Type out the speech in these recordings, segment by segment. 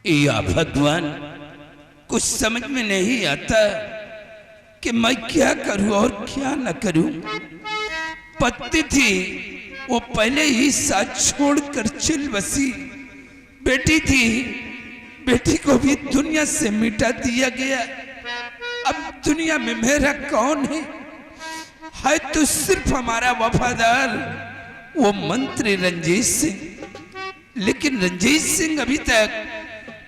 या भगवान, कुछ समझ में नहीं आता कि मैं क्या करूं और क्या न करूं। पत्नी थी वो पहले ही साथ छोड़कर चल बसी। बेटी थी, बेटी को भी दुनिया से मिटा दिया गया। अब दुनिया में मेरा कौन है तो सिर्फ हमारा वफादार वो मंत्री रंजीत सिंह। लेकिन रंजीत सिंह अभी तक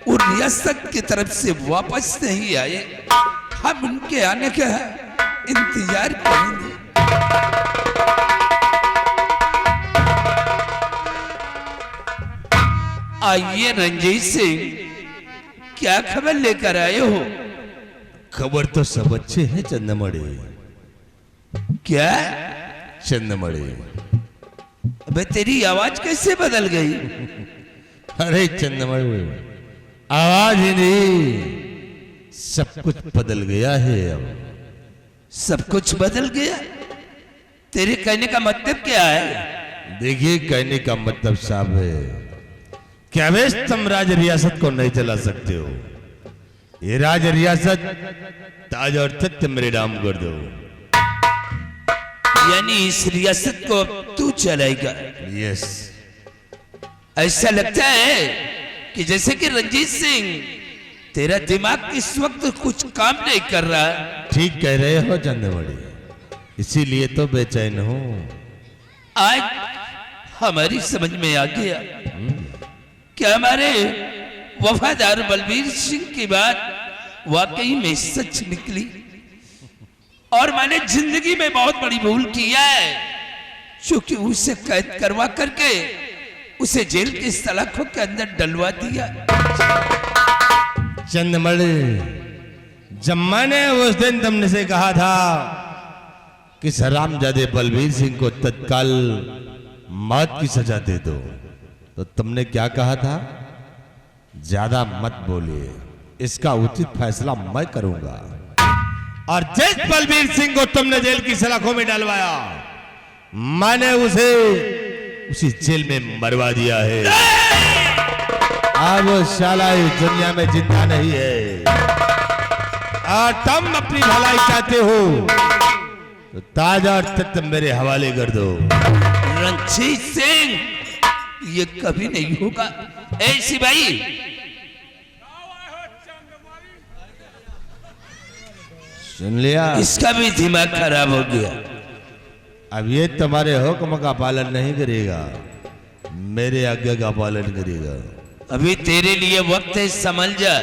वो रियासत की तरफ से वापस नहीं आए। हम उनके आने का इंतजार करेंगे। आइए रंजीत सिंह, क्या खबर लेकर आए हो? खबर तो सब अच्छे हैं चंदमणि। क्या? चंदमणि, अबे तेरी आवाज कैसे बदल गई? अरे चंदमणि, आवाज ही नहीं, सब कुछ बदल गया है। अब सब कुछ बदल गया? तेरे कहने का मतलब क्या है? देखिए, कहने का मतलब साहब है कि अवेश तुम राज रियासत को नहीं चला सकते हो। ये राज रियासत ताज और तख्त मेरे नाम कर दो। यानी इस रियासत को तू चलाएगा? यस। ऐसा लगता है कि जैसे कि रंजीत सिंह, तेरा दिमाग इस वक्त कुछ काम नहीं कर रहा। ठीक कह रहे हो चंदमणि, इसीलिए तो बेचैन हूं। आज हमारी समझ में आ गया कि हमारे वफादार बलबीर सिंह की बात वाकई में सच निकली और मैंने जिंदगी में बहुत बड़ी भूल किया है, क्योंकि उसे कैद करवा करके उसे जेल की सलाखों के अंदर डलवा दिया। चंदमणि, जब मैंने उस दिन तुमने से कहा था कि हरामजादे बलबीर सिंह को तत्काल मौत की सजा दे दो, तो तुमने क्या कहा था? ज्यादा मत बोलिए, इसका उचित फैसला मैं करूंगा। और जिस बलबीर सिंह को तुमने जेल की सलाखों में डालवाया, मैंने उसे उसी जेल में मरवा दिया है। अब वो शाला इस दुनिया में जिंदा नहीं है। और तुम अपनी भलाई चाहते हो तो ताज और तख्त मेरे हवाले कर दो। रंजीत सिंह, ये कभी नहीं होगा। ऐसी भाई, सुन लिया? इसका भी दिमाग खराब हो गया। अब ये तुम्हारे हुक्म का पालन नहीं करेगा, मेरे आज्ञा का पालन करेगा। अभी तेरे लिए वक्त है, संभल जा,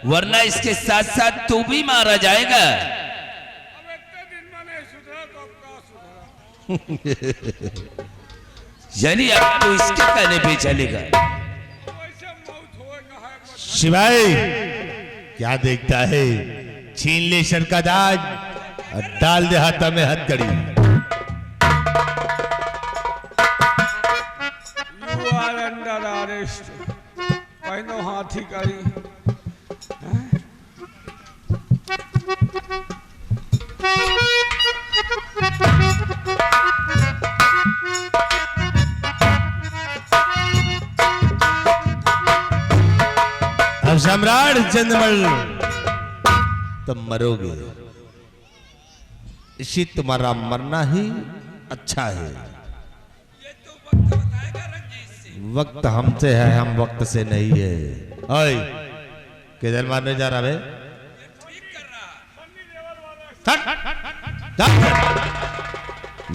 वरना इसके साथ साथ तू भी मारा जाएगा। यानी अब तो इसके कहने पे चलेगा। शिवाई, क्या देखता है? छीन ले सर का ताज और डाल दे हाथा में हथकड़ी। You are under arrest. पहनो हाथी करी। अब सम्राट चंद्रमल, तुम मरोगे, इसी तुम्हारा मरना ही अच्छा है। वक्त हमसे है, हम वक्त से नहीं है। ओए, किधर मारने जा रहा है?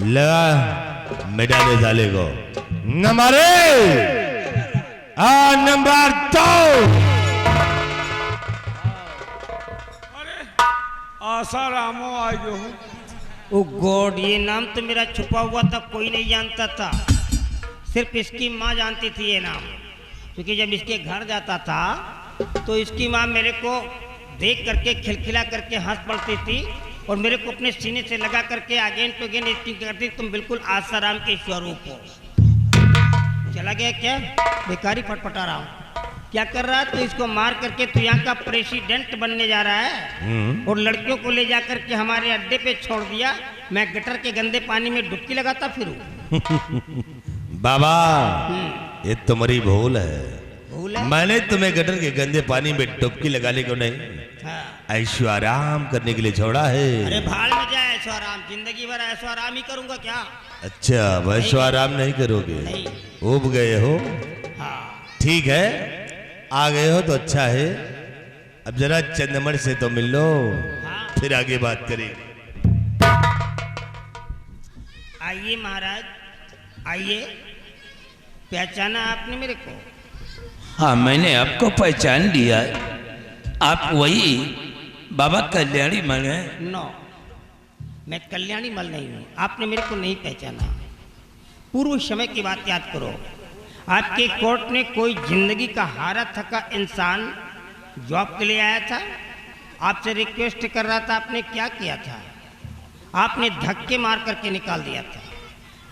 लगा मिटा दे साले को। Number number 2। आशा रामो आई जो हूँ। ओ गॉड, ये नाम तो मेरा छुपा हुआ था, कोई नहीं जानता था। सिर्फ इसकी माँ जानती थी ये नाम, क्योंकि जब इसके घर जाता था तो इसकी माँ मेरे को देख करके खिलखिला करके हंस पड़ती थी और मेरे को अपने सीने से लगा करके अगेन टू अगेन एक्टिंग करती, तुम बिल्कुल आसाराम के स्वरूप हो। चला गया क्या? बेकारी फटफटा रहा हूँ। क्या कर रहा है? तो इसको मार करके तो यहाँ का प्रेसिडेंट बनने जा रहा है और लड़कियों को ले जाकर के हमारे अड्डे पे छोड़ दिया। मैं गटर के गंदे पानी में डुबकी लगाता फिरूं। बाबा, ये तुम्हारी भूल है। भूल बोला? मैंने तुम्हें गटर के गंदे पानी में डुबकी लगाने को नहीं, हाँ। ऐशो आराम करने के लिए छोड़ा है। अरे भाड़ में जाए ऐशो आराम, जिंदगी भर ऐशो आराम ही करूंगा क्या? अच्छा, वैसो आराम नहीं करोगे? नहीं। उब गए हो? हाँ। ठीक है, आ गए हो तो अच्छा है। अब जरा चंदमण से तो मिल लो, हाँ। फिर आगे बात करेंगे। आइए महाराज, आइए। पहचाना आपने मेरे को? हाँ, मैंने आपको पहचान लिया। आप वही बाबा कल्याणी मल हैं? नो, मैं कल्याणी मल नहीं हूँ। आपने मेरे को नहीं पहचाना। पूर्व समय की बात याद करो। आपके कोर्ट में कोई जिंदगी का हारा थका इंसान जॉब के लिए आया था, आपसे रिक्वेस्ट कर रहा था। आपने क्या किया था? आपने धक्के मार करके निकाल दिया था।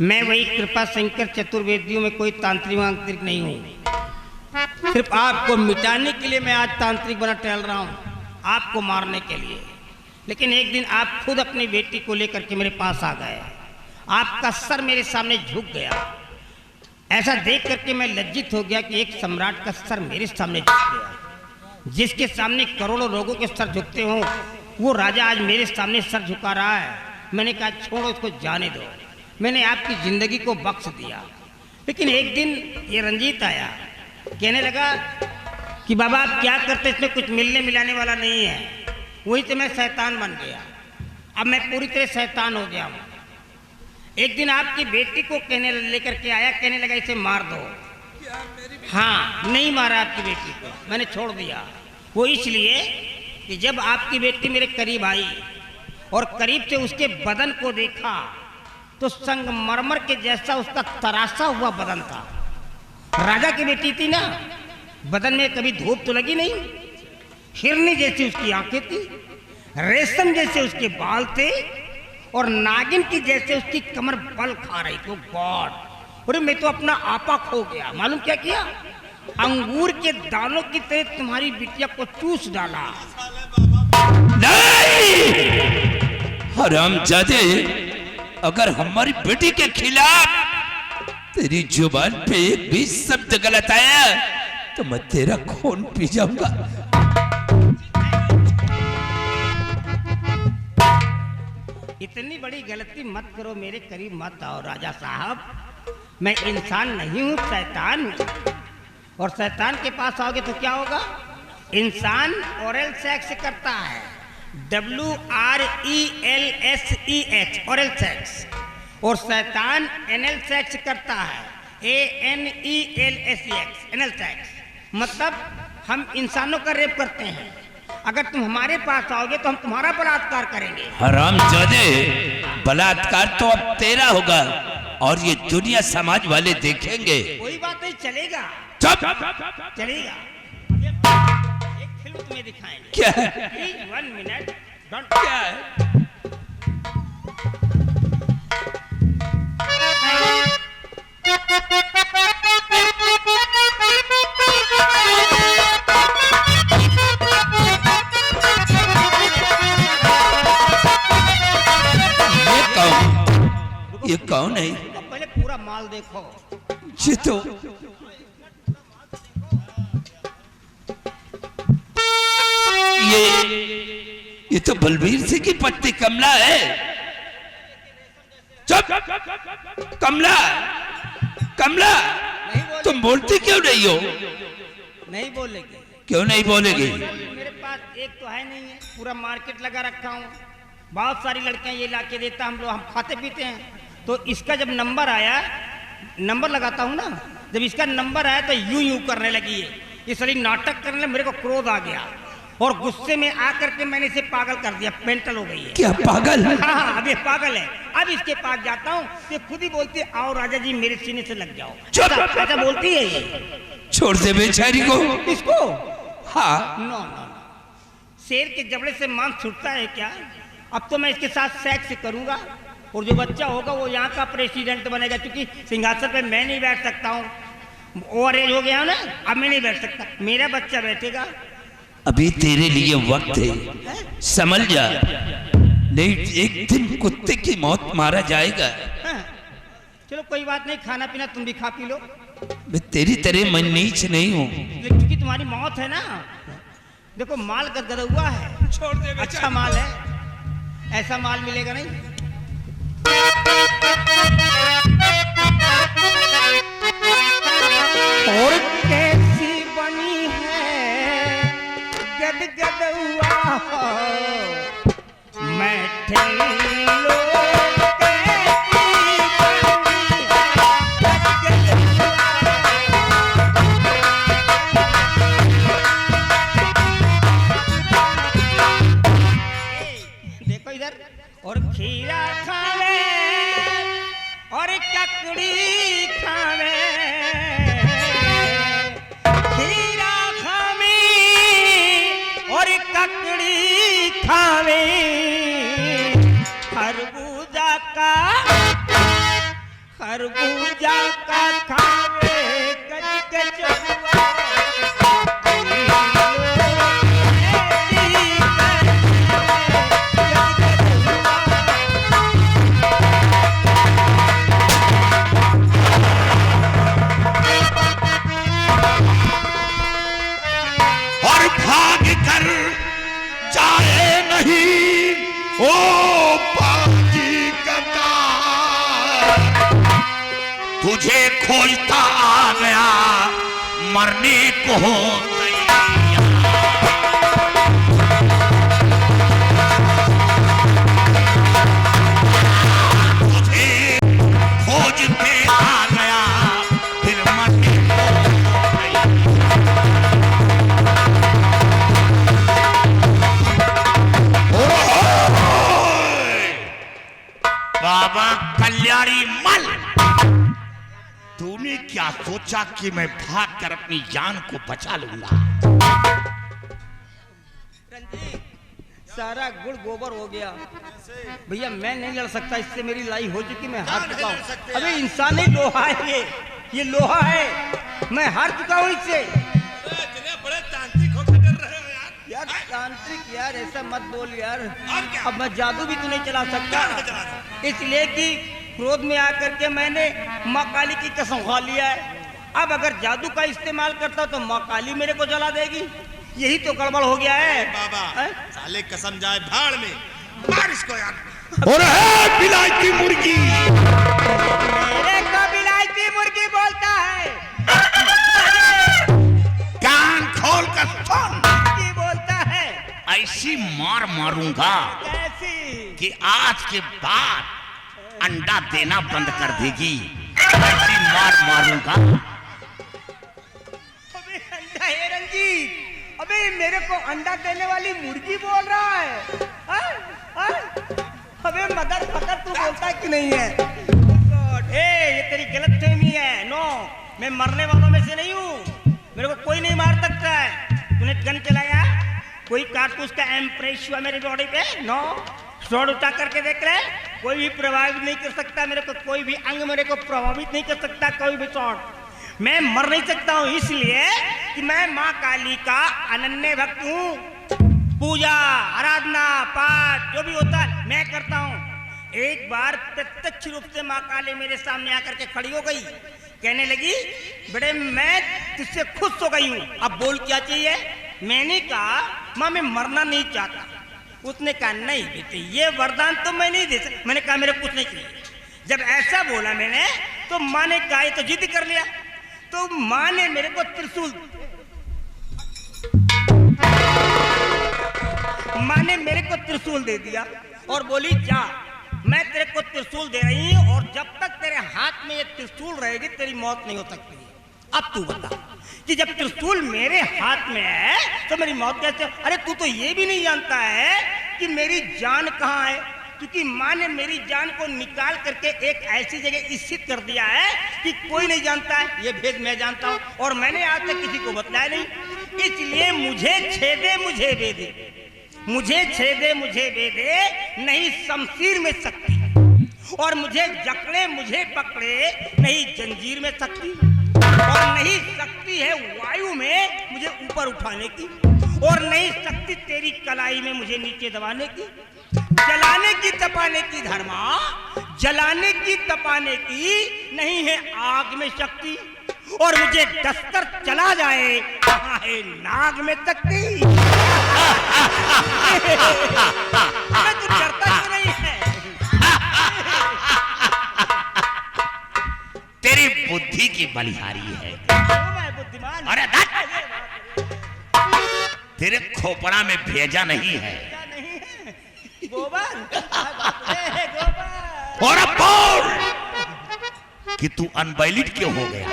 मैं वही कृपा शंकर चतुर्वेदियों में कोई तांत्रिक वांत्रिक नहीं हूँ। सिर्फ आपको मिटाने के लिए मैं आज तांत्रिक बना टहल रहा हूँ, आपको मारने के लिए। लेकिन एक दिन आप खुद अपनी बेटी को लेकर के मेरे पास आ गए। आपका सर मेरे सामने झुक गया। ऐसा देख करके मैं लज्जित हो गया कि एक सम्राट का सर मेरे सामने झुक गया। जिसके सामने करोड़ों लोगों के सर झुकते हों, वो राजा आज मेरे सामने सर झुका रहा है। मैंने कहा छोड़ो, उसको जाने दो। मैंने आपकी जिंदगी को बख्श दिया। लेकिन एक दिन ये रंजीत आया, कहने लगा कि बाबा आप क्या करते, इसमें कुछ मिलने मिलाने वाला नहीं है। वही तो मैं शैतान बन गया। अब मैं पूरी तरह शैतान हो गया हूँ। एक दिन आपकी बेटी को कहने लेकर के आया, कहने लगा इसे मार दो। हाँ, नहीं मारा आपकी बेटी को, मैंने छोड़ दिया। वो इसलिए कि जब आपकी बेटी मेरे करीब आई और करीब से उसके बदन को देखा तो संगमरमर के जैसा उसका तराशा हुआ बदन था। राजा की बेटी थी ना, बदन में कभी धूप तो लगी नहीं। हिरनी जैसी उसकी आंखें थी, रेशम जैसे उसके बाल थे और नागिन की जैसे उसकी कमर बल खा रही थी। गॉड, अरे मैं तो अपना आपा खो गया। मालूम क्या किया? अंगूर के दानों की तरह तुम्हारी बिटिया को चूस डाला। नहीं, हरामजादे, अगर हमारी बेटी के खिलाफ तेरी जुबान पे एक भी शब्द गलत आया तो मैं तेरा खून पी जाऊंगा। इतनी बड़ी गलती मत करो, मेरे करीब मत आओ राजा साहब। मैं इंसान नहीं हूँ, शैतान हूँ। और शैतान के पास आओगे तो क्या होगा? इंसान ओरल सेक्स करता है, WRELSEX, ओरल सेक्स। और शैतान एनल सेक्स करता है, ANELSEX, एनल सेक्स। मतलब हम इंसानों का रेप करते हैं। अगर तुम हमारे पास आओगे तो हम तुम्हारा बलात्कार करेंगे। हरामजादे, बलात्कार तो अब तेरा होगा और ये दुनिया समाज वाले देखेंगे। कोई बात नहीं, चलेगा। चुप, चलेगा। एक फिल्म तुम्हें दिखाएंगे। क्या है? Please 1 minute. क्या है? ये कौन है? तो पहले पूरा माल देखो। ये तो ये तो बलबीर सिंह की पत्नी कमला है। चुप, कमला, कमला, तुम बोलती क्यों नहीं हो? नहीं बोलेगी। क्यों नहीं बोलेगी? मेरे पास एक तो है नहीं है, पूरा मार्केट लगा रखा हूँ। बहुत सारी लड़कियां ये ला के देता, हम लोग हम खाते पीते हैं। तो इसका जब नंबर आया, नंबर लगाता हूँ ना, जब इसका नंबर आया तो यूं यूं करने लगी है। ये सारी नाटक करने, मेरे को क्रोध आ गया और गुस्से में आकर के मैंने इसे पागल कर दिया। मेंटल हो गई है। क्या पागल? हाँ, अब ये पागल है। अब इसके पास जाता हूँ, ये खुद ही बोलती है आओ राजा जी मेरे सीने से लग जाओ। ऐसा बोलती है ये। छोड़ दे बेचारी को। इसको? हाँ। नो नो नो, शेर के जबड़े से मांस छूटता है क्या? अब तो मैं इसके साथ सेक्स करूंगा और जो बच्चा होगा वो यहाँ का प्रेसिडेंट बनेगा। क्योंकि सिंहासन पे मैं नहीं बैठ सकता हूँ, ओवर एज हो गया ना, अब मैं नहीं बैठ सकता, मेरा बच्चा बैठेगा। अभी तेरे लिए वक्त है, समझ जा, नहीं एक दिन कुत्ते की मौत मारा जाएगा। हाँ, चलो कोई बात नहीं, खाना पीना तुम भी खा पी लो। मैं तेरी तरह मैं नीच नहीं हूँ। लेकिन चूंकि तुम्हारी मौत है ना, देखो माल गदगदा हुआ है, छोड़ दे बेचारी अच्छा माल है, ऐसा माल मिलेगा नहीं। और कैसी बनी है गदगद हुआ मैं ठेलो और खीरा खावे और ककड़ी खावे, खीरा खावे और ककड़ी खावे, खरबूजा का खावे कच कच हुआ। ओ बाजी कतार, तुझे खोजता आ गया मरने को हो तैयार। तुझे खोजते आ गया फिर मरने को हो तैयार। बाबा कल्याणी मल, तूने क्या सोचा कि मैं भागकर अपनी जान को बचा लूंगा? रंजीत, सारा गुड़ गोबर हो गया भैया, मैं नहीं लड़ सकता इससे, मेरी लड़ाई हो चुकी, मैं हार चुका हूँ। अबे इंसानी लोहा है ये लोहा है, मैं हार चुका हूँ इससे। बड़े तांत्रिक होकर डर रहे हो यार तांत्रिक यार ऐसा मत बोल यार, अब मैं जादू भी तो नहीं चला सकता, इसलिए कि क्रोध में आकर के मैंने माँ काली की कसम खा लिया है। अब अगर जादू का इस्तेमाल करता तो माँ काली मेरे को जला देगी, यही तो गड़बड़ हो गया है। बाबा साले कसम जाए भाड़ में, मार इसको यार। और है बिलायती मुर्गी, मेरे को बिलायती मुर्गी बोलता है, कान खोल कर सुन, की बोलता है, ऐसी मार मारूंगा कैसी? कि आज के बाद अंडा देना बंद कर देगी। ऐसी मार मारूंगा। अबे अंडा है रंजीत, अबे मेरे को अंडा देने वाली मुर्गी बोल रहा है, अबे मदर फकर तू बोलता है कि नहीं है? ये तेरी गलतफहमी है। नो, मैं मरने वालों में से नहीं हूँ, मेरे को कोई नहीं मार सकता है। तूने गन चलाया, कोई कारतूस का इम्प्रेस हुआ मेरी बॉडी पे? नो, शॉट उठा करके देख रहे, कोई भी प्रभावित नहीं कर सकता मेरे को, कोई भी अंग मेरे को प्रभावित नहीं कर सकता, कोई भी शॉट। मैं मर नहीं सकता हूँ इसलिए कि मैं माँ काली का अनन्य भक्त हूँ। पूजा, आराधना, पाठ जो भी होता है मैं करता हूँ। एक बार प्रत्यक्ष रूप से माँ काली मेरे सामने आकर के खड़ी हो गई, कहने लगी बड़े मैं तुझसे खुश हो गई हूँ, अब बोल क्या चाहिए? मैंने कहा माँ मैं मरना नहीं चाहता। उसने कहा नहीं बेटे ये वरदान तो मैं नहीं दे सकता। मैंने कहा मेरे कुछ नहीं चाहिए। जब ऐसा बोला मैंने तो माँ ने कहा ये तो जिद कर लिया, तो माँ ने मेरे को त्रिशूल, माँ ने मेरे को त्रिशूल दे दिया और बोली जा मैं तेरे को त्रिशूल दे रही हूँ और जब तक तेरे हाथ में ये त्रिशूल रहेगी तेरी मौत नहीं हो सकती। अब तू बता कि जब त्रिशूल मेरे हाथ में है तो मेरी मौत कैसे? अरे तू तो ये भी नहीं जानता है कि मेरी जान कहाँ है, क्योंकि माँ ने मेरी जान को निकाल करके एक ऐसी जगह स्थित कर दिया है कि कोई नहीं जानता है। ये भेद मैं जानता हूँ और मैंने आज तक किसी को बताया नहीं। इसलिए मुझे छेदे मुझे भेदे, मुझे छेदे मुझे भेदे नहीं शमशीर में शक्ति, और मुझे जकड़े मुझे पकड़े नहीं जंजीर में शक्ति, और नहीं शक्ति है वायु में मुझे ऊपर उठाने की, और नहीं शक्ति तेरी कलाई में मुझे नीचे दबाने की। जलाने की तपाने की धर्मा, जलाने की तपाने की नहीं है आग में शक्ति, और मुझे डसकर चला जाए, कहाँ है नाग में तकती। अबे तू डरता क्यों नहीं है? तेरी बुद्धि की बलिहारी है। मैं बुद्धिमान। अरे तेरे खोपड़ा में भेजा नहीं है। गोबर। गोबर। और अब बोल कि तू अनवैलिड क्यों हो गया,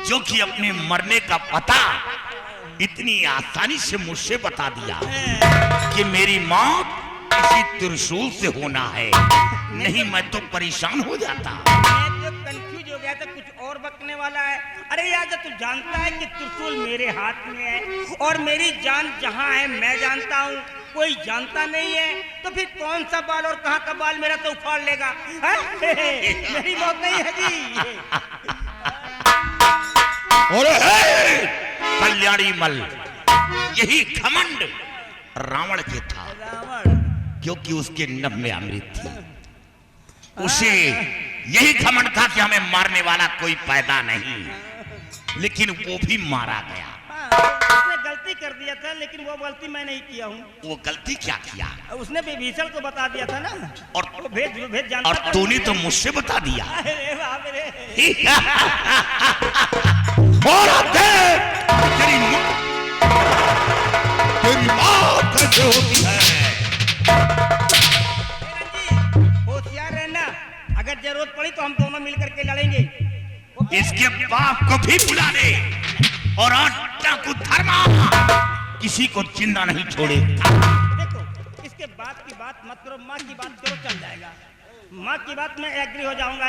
जो कि अपने मरने का पता इतनी आसानी से मुझसे बता दिया कि मेरी मौत किसी त्रिशूल से होना है। नहीं मैं तो परेशान हो जाता। मैं तो कंफ्यूज हो गया था, कुछ और बकने वाला है। अरे यार जब तू जानता है कि त्रिशूल मेरे हाथ में है और मेरी जान जहां है मैं जानता हूँ, कोई जानता नहीं है, तो फिर कौन सा बाल और कहां का बाल मेरा तो उखाड़ लेगा। मेरी मौत नहीं है जी। और कल्याणी मल, यही घमंड रावण के था, क्योंकि उसके नभ में अमृत थी। उसे यही घमंड था कि हमें मारने वाला कोई पैदा नहीं, लेकिन वो भी मारा गया। उसने गलती कर दिया था, लेकिन वो गलती मैं नहीं किया हूँ। वो गलती क्या किया? उसने विभीषण को बता दिया था ना, और वो भेद जानता और तूने तो मुझसे बता दिया। अरे बाप रे। और अब देख तेरी मौत कैसे होती है। होशियार रहना, अगर जरूरत पड़ी तो हम दोनों मिलकर के लड़ेंगे। इसके बाप को भी बुला ले और आटा को धर्मा, किसी को जिंदा नहीं छोड़े। देखो इसके बाप की बात मत करो, माँ की बात करो, चल जाएगा। माँ की बात में एग्री हो जाऊंगा।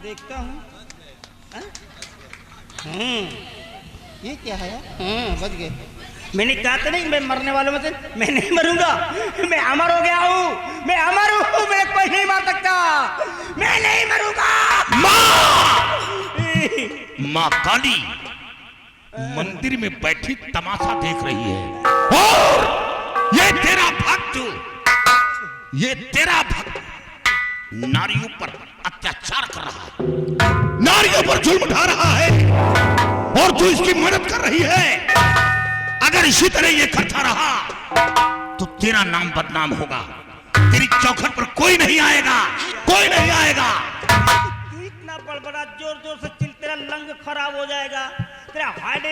देखता हूँ। ये क्या है? बच गए। मैंने कहा था नहीं मैं मरने वालों में से मैं नहीं मरूंगा, मैं अमर हो गया हूँ, मैं अमर हूँ, मेरे कोई नहीं मार सकता, मैं नहीं मरूंगा। माँ काली मंदिर में बैठी तमाशा देख रही है और ये तेरा भक्त नारियों पर अत्याचार कर रहा है, नारियों पर जुल्म ढा रहा है और तू इसकी मदद कर रही है। अगर इसी तरह ये करता रहा तो तेरा नाम बदनाम होगा, तेरी चौखट पर कोई नहीं आएगा, कोई नहीं आएगा। तू इतना बड़बड़ा जोर जोर से चिल, तेरा लंग खराब हो जाएगा, तेरा हार्ट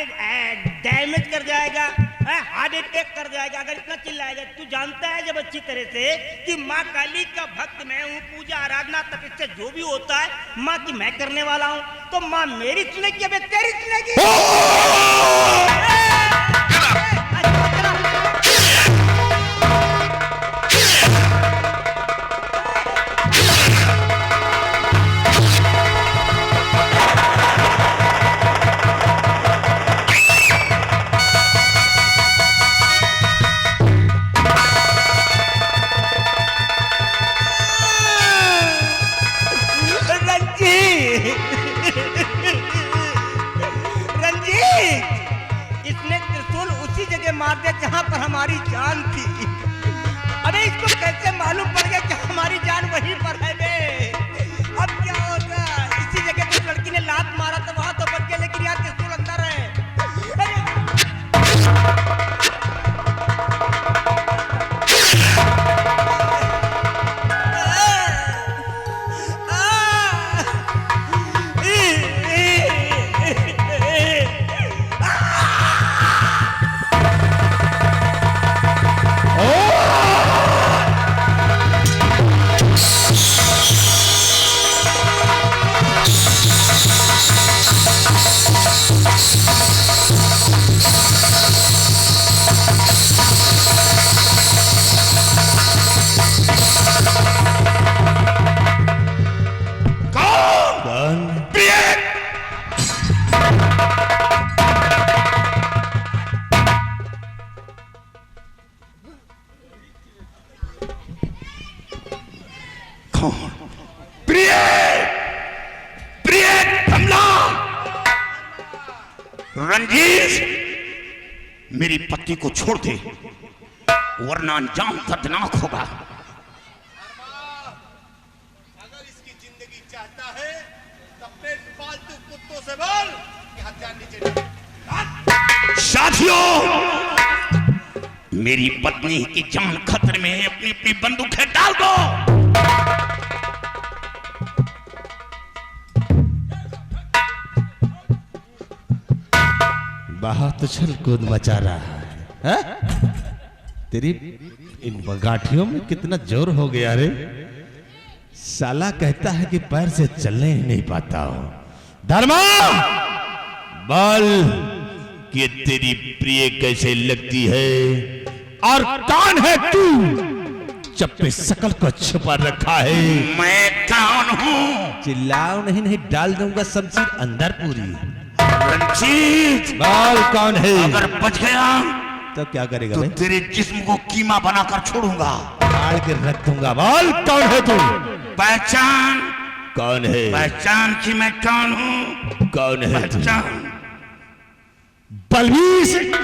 डैमेज कर जाएगा, हार्ट अटैक कर जाएगा अगर इतना चिल्लाएगा। तू जानता है जब अच्छी तरह से कि माँ काली का भक्त मैं हूँ, पूजा आराधना तपस्या जो भी होता है माँ की मैं करने वाला हूँ, तो माँ मेरी सुनेगी, अब तेरी सुनेगी। मार दे जहां पर हमारी जान थी। अबे इसको कैसे मालूम पड़ गया कि हमारी जान वहीं पर है बे? अब क्या होगा? इसी जगह पे लड़की ने लात मारा तो वहां तो बच गया, लेकिन यार त्रिशूल अंदर है। कौन? प्रिय, प्रिय कमला, रंजीत, मेरी पत्नी को छोड़ दे, वरना अंजाम दर्दनाक होगा। अगर इसकी जिंदगी चाहता है तो अपने पालतू कुत्तों से बोल कि हथियार नीचे डाल। साथियों, मेरी पत्नी की जान खतरे में है, अपनी अपनी बंदूकें डाल दो। बहुत उछल कूद मचा रहा है, तेरी इन गांठियों में कितना जोर हो गया रे। साला कहता है कि पैर से चलने ही नहीं पाता हूं। धर्मा, बोल कि तेरी प्रिय कैसे लगती है और कौन है तू? चप्पे शकल को छुपा रखा है। मैं कौन हूं? चिल्लाओ नहीं, नहीं डाल दूंगा शमशीर अंदर पूरी। रंजीत, बोल कौन है? अगर बच गया तो क्या करेगा तो भाई? तेरे जिस्म को कीमा बनाकर छोड़ूंगा। फाड़ के रख दूंगा। बोल कौन है तू? पहचान, कौन है? पहचान कि मैं कौन हूं? कौन है तू? पहचान। बलवीर सिंह।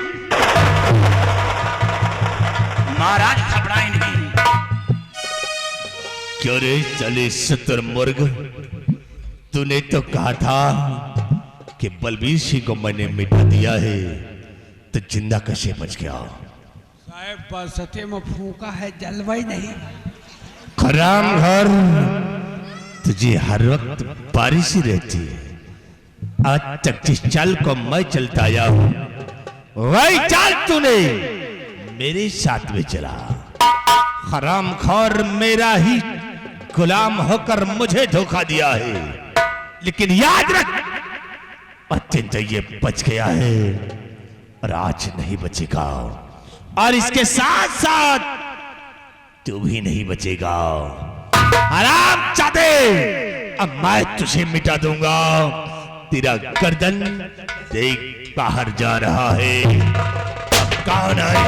महाराज घबराए नहीं। क्यों रे चले शुतुरमुर्ग, तूने तो कहा था कि बलवीर सिंह को मैंने मिटा दिया है, तो जिंदा कैसे बच गया? साहेब बरसते में फूका है, जलवाई नहीं। खराम घर, तुझे हर वक्त बारिश ही रहती है। आज तक जिस चाल को मैं चलता आया हूं, वही चाल तूने मेरे साथ में चला। हराम खौर मेरा ही गुलाम होकर मुझे धोखा दिया है, लेकिन याद रख, अत्यंत ये बच गया है और आज नहीं बचेगा, और इसके साथ साथ तू भी नहीं बचेगा। हराम चाहते, अब मैं तुझे मिटा दूंगा। तेरा गर्दन देख बाहर जा रहा है। अब कौन है?